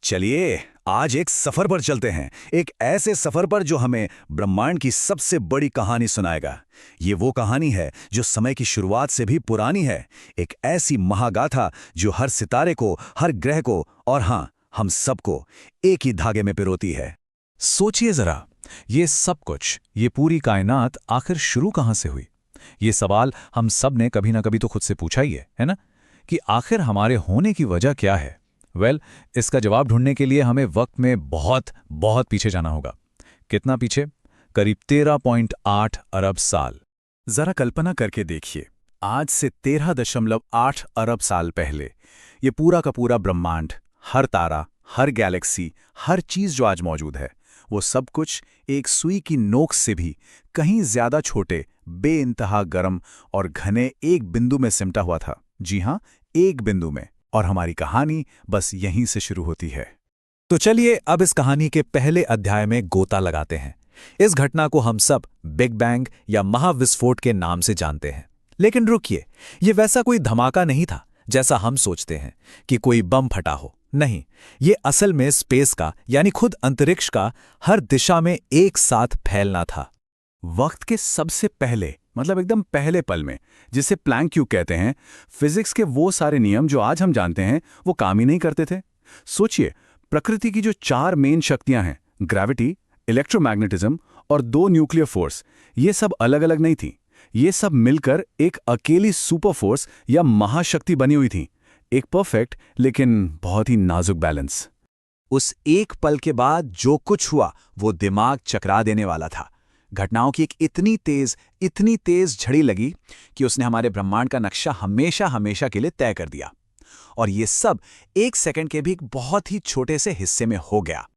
चलिए आज एक सफर पर चलते हैं। एक ऐसे सफर पर जो हमें ब्रह्मांड की सबसे बड़ी कहानी सुनाएगा। ये वो कहानी है जो समय की शुरुआत से भी पुरानी है। एक ऐसी महागाथा जो हर सितारे को, हर ग्रह को और हाँ, हम सबको एक ही धागे में पिरोती है। सोचिए जरा, ये सब कुछ, ये पूरी कायनात आखिर शुरू कहाँ से हुई? ये सवाल हम सब ने कभी ना कभी तो खुद से पूछा ही है ना? कि आखिर हमारे होने की वजह क्या है? इसका जवाब ढूंढने के लिए हमें वक्त में बहुत बहुत पीछे जाना होगा। कितना पीछे? करीब 13.8 अरब साल। जरा कल्पना करके देखिए, आज से 13.8 अरब साल पहले ये पूरा का पूरा ब्रह्मांड, हर तारा, हर गैलेक्सी, हर चीज जो आज मौजूद है, वो सब कुछ एक सुई की नोक से भी कहीं ज्यादा छोटे, बेइंतहा गर्म और घने एक बिंदु में सिमटा हुआ था। जी हां, एक बिंदु में। और हमारी कहानी बस यहीं से शुरू होती है। तो चलिए अब इस कहानी के पहले अध्याय में गोता लगाते हैं। इस घटना को हम सब बिग बैंग या महाविस्फोट के नाम से जानते हैं। लेकिन रुकिए, ये वैसा कोई धमाका नहीं था जैसा हम सोचते हैं कि कोई बम फटा हो। नहीं, ये असल में स्पेस का यानी खुद अंतरिक्ष का हर दिशा में एक साथ फैलना था। वक्त के सबसे पहले, मतलब एकदम पहले पल में, जिसे प्लैंक क्यों कहते हैं, फिजिक्स के वो सारे नियम जो आज हम जानते हैं वो काम ही नहीं करते थे। सोचिए, प्रकृति की जो 4 मेन शक्तियां हैं, ग्रेविटी, इलेक्ट्रोमैग्नेटिज्म और 2 न्यूक्लियर फोर्स, ये सब अलग अलग नहीं थी। ये सब मिलकर एक अकेली सुपर फोर्स या महाशक्ति बनी हुई थी। एक परफेक्ट लेकिन बहुत ही नाजुक बैलेंस। उस एक पल के बाद जो कुछ हुआ वो दिमाग चकरा देने वाला था। घटनाओं की एक इतनी तेज झड़ी लगी कि उसने हमारे ब्रह्मांड का नक्शा हमेशा हमेशा के लिए तय कर दिया। और ये सब 1 सेकंड के भी एक बहुत ही छोटे से हिस्से में हो गया।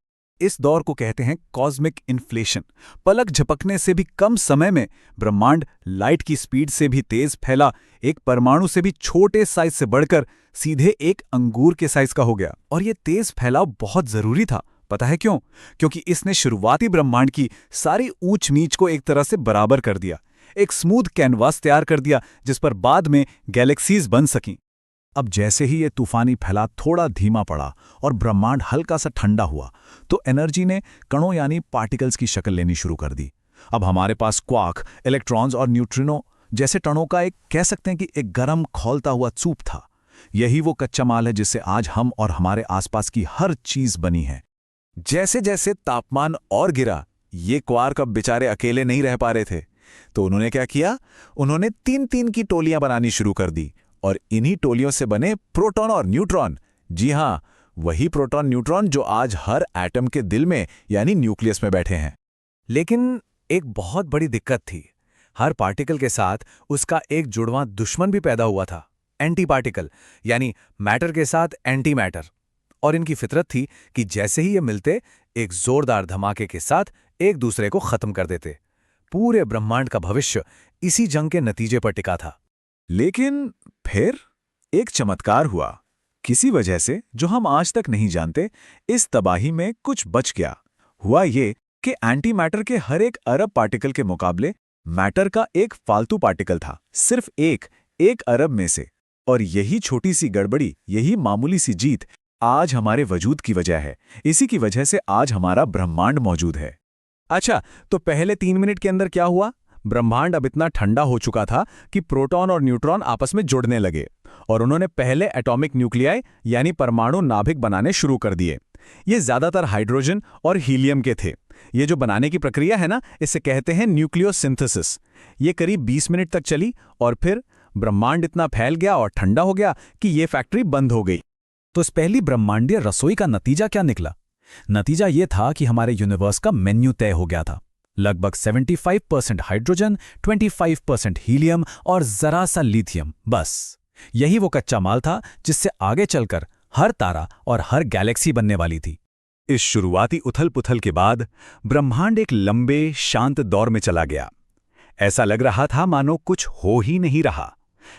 इस दौर को कहते हैं कॉस्मिक इन्फ्लेशन। पलक झपकने से भी कम समय में ब्रह्मांड लाइट की स्पीड से भी तेज फैला, एक परमाणु से भी छोटे साइज से बढ़कर सीधे एक अंगूर के साइज का हो गया। और ये तेज फैलाव बहुत जरूरी था। पता है क्यों? क्योंकि इसने शुरुआती ब्रह्मांड की सारी ऊंच नीच को एक तरह से बराबर कर दिया। एक स्मूथ कैनवास तैयार कर दिया जिस पर बाद में गैलेक्सीज बन सकीं। अब जैसे ही ये तूफानी फैला थोड़ा धीमा पड़ा और ब्रह्मांड हल्का सा ठंडा हुआ, तो एनर्जी ने कणों यानी पार्टिकल्स की शक्ल लेनी शुरू कर दी। अब हमारे पास क्वार्क, इलेक्ट्रॉन्स और न्यूट्रिनो जैसे कणों का एक, कह सकते हैं कि एक गर्म खौलता हुआ सूप था। यही वो कच्चा माल है जिससे आज हम और हमारे आसपास की हर चीज बनी है। जैसे जैसे तापमान और गिरा, ये क्वार्क अब बेचारे अकेले नहीं रह पा रहे थे। तो उन्होंने क्या किया? उन्होंने 3-3 की टोलियां बनानी शुरू कर दी और इन्हीं टोलियों से बने प्रोटॉन और न्यूट्रॉन। जी हां, वही प्रोटॉन न्यूट्रॉन जो आज हर एटम के दिल में यानी न्यूक्लियस में बैठे हैं। लेकिन एक बहुत बड़ी दिक्कत थी। हर पार्टिकल के साथ उसका एक जुड़वां दुश्मन भी पैदा हुआ था, एंटी पार्टिकल, यानी मैटर के साथ एंटी मैटर। और इनकी फितरत थी कि जैसे ही ये मिलते, एक जोरदार धमाके के साथ एक दूसरे को खत्म कर देते। पूरे ब्रह्मांड का भविष्य इसी जंग के नतीजे पर टिका था। लेकिन फिर एक चमत्कार हुआ। किसी वजह से जो हम आज तक नहीं जानते, इस तबाही में कुछ बच गया। हुआ ये कि एंटी मैटर के हर एक अरब पार्टिकल के मुकाबले मैटर का एक फालतू पार्टिकल था, सिर्फ एक अरब में से। और यही छोटी सी गड़बड़ी, यही मामूली सी जीत आज हमारे वजूद की वजह है। इसी की वजह से आज हमारा ब्रह्मांड मौजूद है। अच्छा, तो पहले 3 मिनट के अंदर क्या हुआ? ब्रह्मांड अब इतना ठंडा हो चुका था कि प्रोटॉन और न्यूट्रॉन आपस में जुड़ने लगे और उन्होंने पहले एटॉमिक न्यूक्लियाई यानी परमाणु नाभिक बनाने शुरू कर दिए। ये ज्यादातर हाइड्रोजन और हीलियम के थे। ये जो बनाने की प्रक्रिया है ना, इसे कहते हैं न्यूक्लियोसिंथेसिस। ये करीब 20 मिनट तक चली और फिर ब्रह्मांड इतना फैल गया और ठंडा हो गया कि ये फैक्ट्री बंद हो गई। तो इस पहली ब्रह्मांडीय रसोई का नतीजा क्या निकला? नतीजा ये था कि हमारे यूनिवर्स का मेन्यू तय हो गया था। लगभग 75% हाइड्रोजन, 25% हीलियम और जरा सा लिथियम। बस यही वो कच्चा माल था जिससे आगे चलकर हर तारा और हर गैलेक्सी बनने वाली थी। इस शुरुआती उथल-पुथल के बाद ब्रह्मांड एक लंबे शांत दौर में चला गया। ऐसा लग रहा था मानो कुछ हो ही नहीं रहा।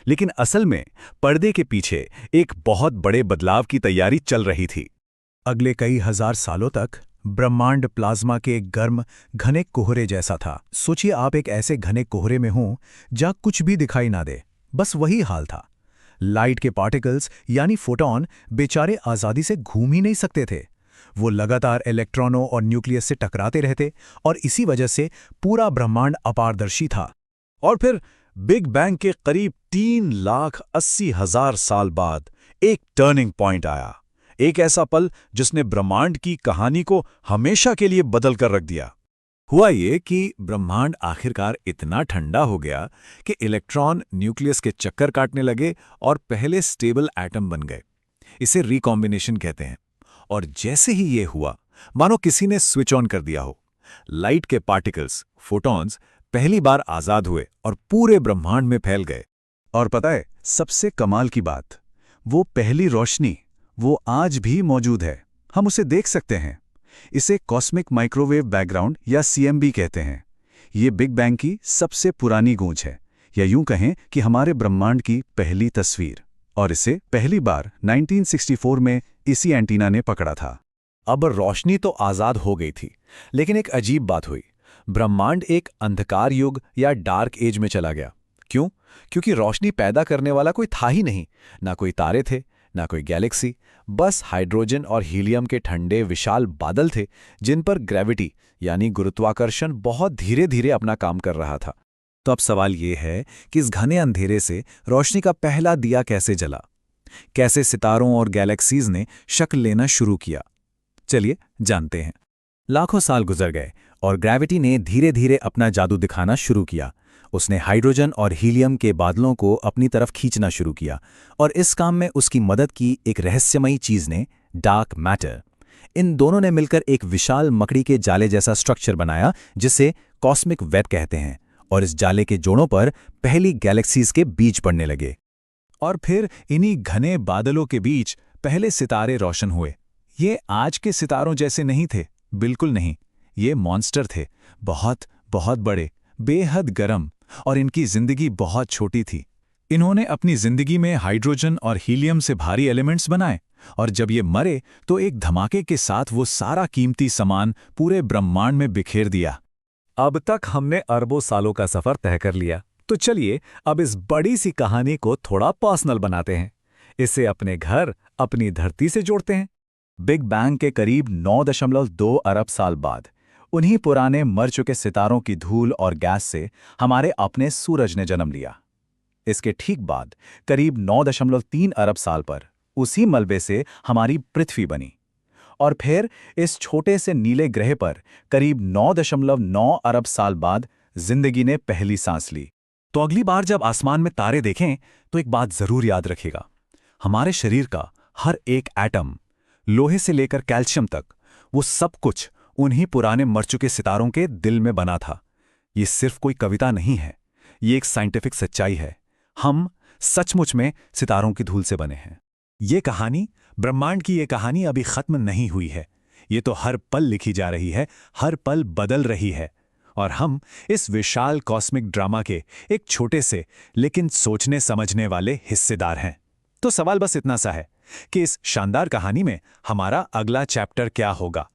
लेकिन असल में पर्दे के पीछे एक बहुत बड़े बदलाव की तैयारी चल रही थी। अगले कई हजार सालों तक ब्रह्मांड प्लाज्मा के एक गर्म घने कोहरे जैसा था। सोचिए, आप एक ऐसे घने कोहरे में हों जहां कुछ भी दिखाई ना दे। बस वही हाल था। लाइट के पार्टिकल्स यानी फोटॉन बेचारे आजादी से घूम ही नहीं सकते थे। वो लगातार इलेक्ट्रॉनों और न्यूक्लियस से टकराते रहते और इसी वजह से पूरा ब्रह्मांड अपारदर्शी था। और फिर बिग बैंग के करीब 3,80,000 साल बाद एक टर्निंग पॉइंट आया, एक ऐसा पल जिसने ब्रह्मांड की कहानी को हमेशा के लिए बदल कर रख दिया। हुआ ये कि ब्रह्मांड आखिरकार इतना ठंडा हो गया कि इलेक्ट्रॉन न्यूक्लियस के चक्कर काटने लगे और पहले स्टेबल एटम बन गए। इसे रिकॉम्बिनेशन कहते हैं। और जैसे ही ये हुआ, मानो किसी ने स्विच ऑन कर दिया हो। लाइट के पार्टिकल्स, फोटॉन्स, पहली बार आजाद हुए और पूरे ब्रह्मांड में फैल गए। और पता है, सबसे कमाल की बात, वो पहली रोशनी, वो आज भी मौजूद है। हम उसे देख सकते हैं। इसे कॉस्मिक माइक्रोवेव बैकग्राउंड या CMB कहते हैं। ये बिग बैंग की सबसे पुरानी गूंज है, या यूं कहें कि हमारे ब्रह्मांड की पहली तस्वीर। और इसे पहली बार 1964 में इसी एंटीना ने पकड़ा था। अब रोशनी तो आजाद हो गई थी, लेकिन एक अजीब बात हुई। ब्रह्मांड एक अंधकार युग या डार्क एज में चला गया। क्यों? क्योंकि रोशनी पैदा करने वाला कोई था ही नहीं। ना कोई तारे थे, ना कोई गैलेक्सी, बस हाइड्रोजन और हीलियम के ठंडे विशाल बादल थे जिन पर ग्रेविटी यानी गुरुत्वाकर्षण बहुत धीरे धीरे अपना काम कर रहा था। तो अब सवाल ये है कि इस घने अंधेरे से रोशनी का पहला दिया कैसे जला? कैसे सितारों और गैलेक्सीज ने शक्ल लेना शुरू किया? चलिए जानते हैं। लाखों साल गुजर गए और ग्रेविटी ने धीरे धीरे अपना जादू दिखाना शुरू किया। उसने हाइड्रोजन और हीलियम के बादलों को अपनी तरफ खींचना शुरू किया, और इस काम में उसकी मदद की एक रहस्यमयी चीज ने, डार्क मैटर। इन दोनों ने मिलकर एक विशाल मकड़ी के जाले जैसा स्ट्रक्चर बनाया जिसे कॉस्मिक वेब कहते हैं, और इस जाले के जोड़ों पर पहली गैलेक्सीज के बीज पड़ने लगे। और फिर इन्हीं घने बादलों के बीच पहले सितारे रोशन हुए। ये आज के सितारों जैसे नहीं थे, बिल्कुल नहीं। ये मॉन्स्टर थे, बहुत बहुत बड़े, बेहद गर्म, और इनकी जिंदगी बहुत छोटी थी। इन्होंने अपनी जिंदगी में हाइड्रोजन और हीलियम से भारी एलिमेंट्स बनाए, और जब ये मरे तो एक धमाके के साथ वो सारा कीमती सामान पूरे ब्रह्मांड में बिखेर दिया। अब तक हमने अरबों सालों का सफर तय कर लिया, तो चलिए अब इस बड़ी सी कहानी को थोड़ा पर्सनल बनाते हैं। इसे अपने घर, अपनी धरती से जोड़ते हैं। बिग बैंग के करीब 9.2 अरब साल बाद उन्हीं पुराने मर चुके सितारों की धूल और गैस से हमारे अपने सूरज ने जन्म लिया। इसके ठीक बाद करीब 9.3 अरब साल पर उसी मलबे से हमारी पृथ्वी बनी। और फिर इस छोटे से नीले ग्रह पर करीब 9.9 अरब साल बाद जिंदगी ने पहली सांस ली। तो अगली बार जब आसमान में तारे देखें तो एक बात जरूर याद रखिएगा, हमारे शरीर का हर एक एटम, लोहे से लेकर कैल्शियम तक, वो सब कुछ उन्हीं पुराने मर चुके सितारों के दिल में बना था। ये सिर्फ कोई कविता नहीं है, ये एक साइंटिफिक सच्चाई है। हम सचमुच में सितारों की धूल से बने हैं। ये कहानी, ब्रह्मांड की ये कहानी अभी खत्म नहीं हुई है। ये तो हर पल लिखी जा रही है, हर पल बदल रही है। और हम इस विशाल कॉस्मिक ड्रामा के एक छोटे से लेकिन सोचने समझने वाले हिस्सेदार हैं। तो सवाल बस इतना सा है कि इस शानदार कहानी में हमारा अगला चैप्टर क्या होगा?